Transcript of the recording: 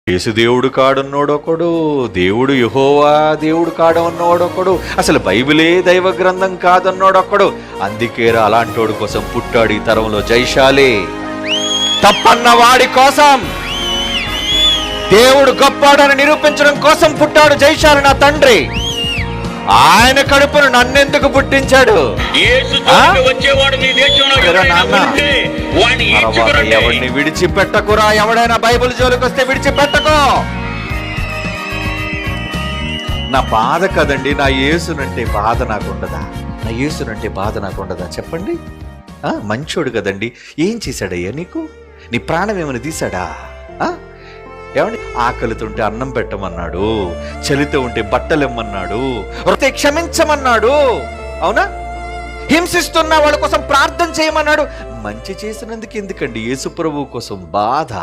యేసుదేవుడు కాడున్నోడొకడు, దేవుడు యెహోవా దేవుడు కాడన్నోడొకడు, అసలు బైబిలే దైవ గ్రంథం కాదన్నోడొకడు. అందుకేరా అలాంటోడు కోసం పుట్టాడు ఈ తరంలో జైశాలి. తప్పన్న వాడి కోసం, దేవుడు గొప్పాడని నిరూపించడం కోసం పుట్టాడు జైశాలి నా తండ్రి. ఆయన కడుపును నన్నెందుకు పుట్టించాడు? ఎవరిని విడిచిపెట్టకురా. ఎవడైనా బైబిల్ జోలికి వస్తే విడిచిపెట్టకు. నా బాధ కదండి, నా యేసునంటే బాధ నాకుండదా? నా యేసునంటే బాధ నాకుండదా చెప్పండి? మంచోడు కదండి. ఏం చేశాడయ్యా నీకు? నీ ప్రాణం ఏమైనా తీశాడా? ఏమండి, ఆకలితుంటే అన్నం పెట్టమన్నాడు, చలితో ఉంటే బట్టలు ఇమ్మన్నాడు, క్షమించమన్నాడు, అవునా? హింసిస్తున్న వాళ్ళ కోసం ప్రార్థన చేయమన్నాడు. మంచి చేసినందుకు ఎందుకండి యేసు ప్రభువు కోసం బాధ?